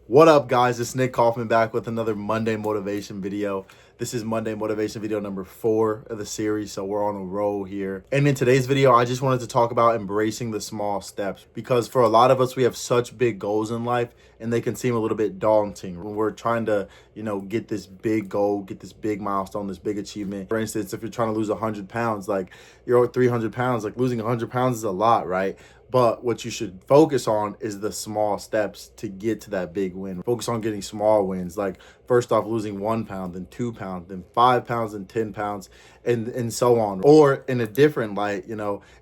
What up, guys? It's Nick Kaufman back with another Monday motivation video. This is Monday motivation video number 4 of the series, so we're on a roll here. And in today's video, I just wanted to talk about embracing the small steps, because for a lot of us, we have such big goals in life and they can seem a little bit daunting when we're trying to, get this big goal, get this big milestone, this big achievement. For instance, if you're trying to lose 100 pounds, like you're 300 pounds, like losing 100 pounds is a lot, right? But what you should focus on is the small steps to get to that big win. Focus on getting small wins, like first off losing 1 pound, then 2 pounds, then 5 pounds, and 10 pounds, and so on. Or in a different light,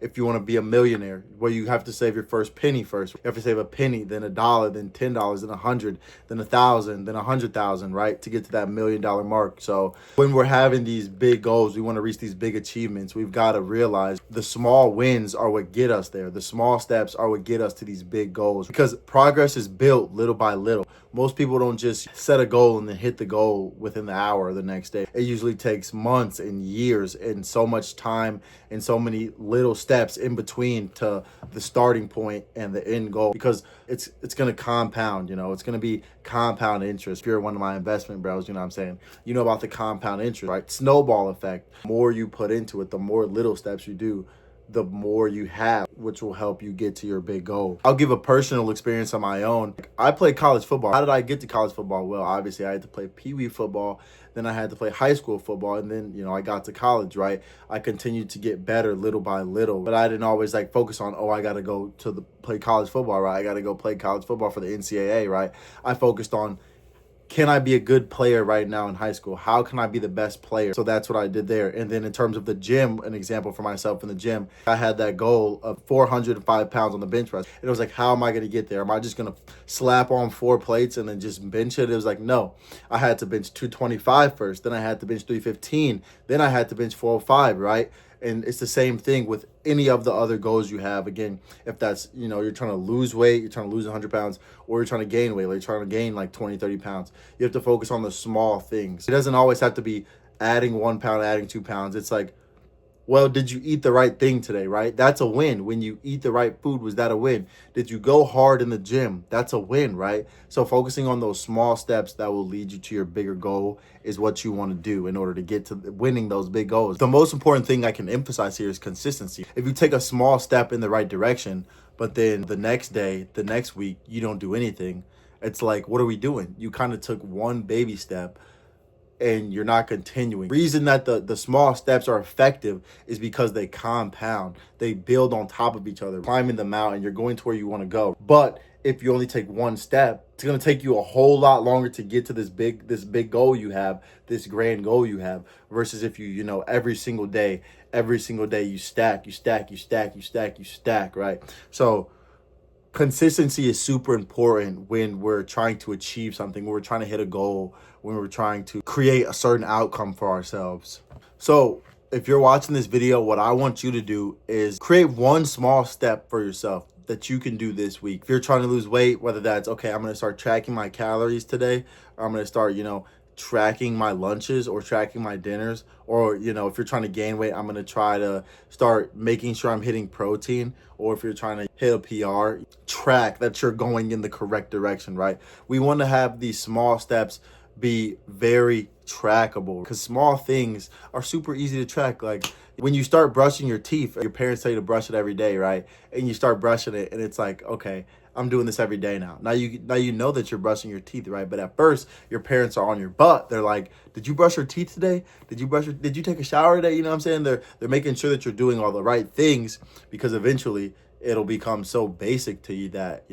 if you want to be a millionaire, well, you have to save your first penny first. You have to save a penny, then $1, then $10, then 100, then 1,000, then 100,000, right? To get to that $1 million mark. So when we're having these big goals, we want to reach these big achievements, we've got to realize the small wins are what get us there. The small steps are what get us to these big goals, because progress is built little by little. Most people don't just set a goal and then hit the goal within the hour or the next day. It usually takes months and years and so much time and so many little steps in between to the starting point and the end goal, because it's going to compound. It's going to be compound interest. If you're one of my investment bros, you know what I'm saying, you know about the compound interest, right? Snowball effect. The more you put into it, the more little steps you do, the more you have, which will help you get to your big goal. I'll give a personal experience on my own. I played college football. How did I get to college football? Well, obviously I had to play Pee-wee football, then I had to play high school football, and then, I got to college, right? I continued to get better little by little, but I didn't always focus on, I got to go to play college football, right? I got to go play college football for the NCAA, right? I focused on, can I be a good player right now in high school? How can I be the best player? So that's what I did there. And then in terms of the gym, an example for myself in the gym, I had that goal of 405 pounds on the bench press. And it was like, how am I going to get there? Am I just going to slap on 4 plates and then just bench it? It was like, no, I had to bench 225 first. Then I had to bench 315. Then I had to bench 405, right? And it's the same thing with any of the other goals you have. Again, if that's, you're trying to lose weight, you're trying to lose 100 pounds, or you're trying to gain weight, like you're trying to gain 20, 30 pounds, you have to focus on the small things. It doesn't always have to be adding 1 pound, adding 2 pounds. It's like, well, did you eat the right thing today, right? That's a win. When you eat the right food, was that a win? Did you go hard in the gym? That's a win, right? So focusing on those small steps that will lead you to your bigger goal is what you want to do in order to get to winning those big goals. The most important thing I can emphasize here is consistency. If you take a small step in the right direction, but then the next day, the next week, you don't do anything, it's like, what are we doing? You kind of took one baby step and you're not continuing. The reason that the small steps are effective is because they compound. They build on top of each other. Climbing the mountain, you're going to where you want to go. But if you only take one step, it's going to take you a whole lot longer to get to this big goal you have, this grand goal you have, versus if you, every single day you stack, right? So consistency is super important when we're trying to achieve something, when we're trying to hit a goal, when we're trying to create a certain outcome for ourselves. So if you're watching this video, what I want you to do is create one small step for yourself that you can do this week. If you're trying to lose weight, whether that's, okay, I'm going to start tracking my calories today, or I'm going to start, tracking my lunches or tracking my dinners, or if you're trying to gain weight, I'm going to try to start making sure I'm hitting protein. Or if you're trying to hit a PR, track that you're going in the correct direction, right? We want to have these small steps be very trackable, because small things are super easy to track. Like when you start brushing your teeth, your parents tell you to brush it every day, right? And you start brushing it and it's like, okay, I'm doing this every day now. Now you know that you're brushing your teeth, right? But at first, your parents are on your butt. They're like, did you brush your teeth today? Did you take a shower today? You know what I'm saying? They're making sure that you're doing all the right things, because eventually it'll become so basic to you that,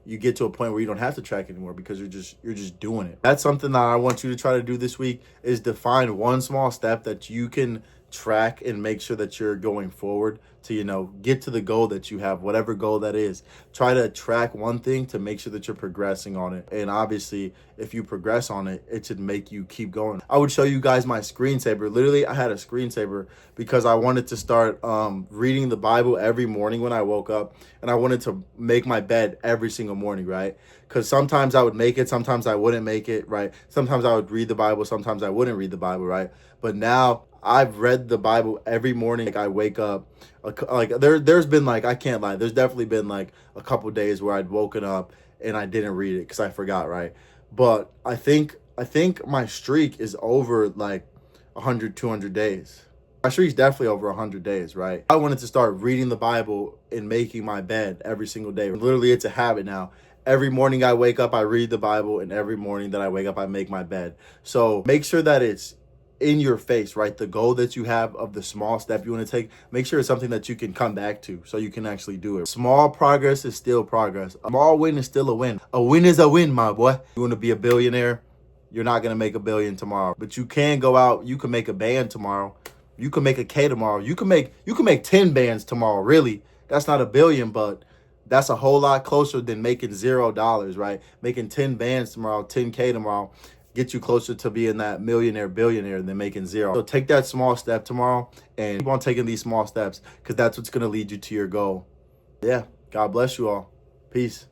you get to a point where you don't have to track anymore, because you're just doing it. That's something that I want you to try to do this week, is define one small step that you can track and make sure that you're going forward to, get to the goal that you have, whatever goal that is. Try to track one thing to make sure that you're progressing on it. And obviously, if you progress on it, it should make you keep going. I would show you guys my screensaver. Literally, I had a screensaver because I wanted to start reading the Bible every morning when I woke up, and I wanted to make my bed every single morning, right? Because sometimes I would make it, sometimes I wouldn't make it, right? Sometimes I would read the Bible, sometimes I wouldn't read the Bible, right? But now I've read the Bible every morning. Like I wake up, there's been I can't lie, there's definitely been a couple days where I'd woken up and I didn't read it because I forgot, right? But I think my streak is over like 100, 200 days. My streak's definitely over 100 days, right? I wanted to start reading the Bible and making my bed every single day. Literally, it's a habit now. Every morning I wake up, I read the Bible, and every morning that I wake up, I make my bed. So make sure that it's in your face, right? The goal that you have of the small step you want to take, make sure it's something that you can come back to so you can actually do it. Small progress is still progress. A small win is still a win. A win is a win, my boy. You want to be a billionaire? You're not going to make $1 billion tomorrow, but you can go out. You can make a band tomorrow. You can make a K tomorrow. You can make 10 bands tomorrow. Really, that's not $1 billion, but that's a whole lot closer than making $0, right? Making 10 bands tomorrow, 10K tomorrow, get you closer to being that millionaire, billionaire than making zero. So take that small step tomorrow and keep on taking these small steps because that's what's going to lead you to your goal. Yeah. God bless you all. Peace.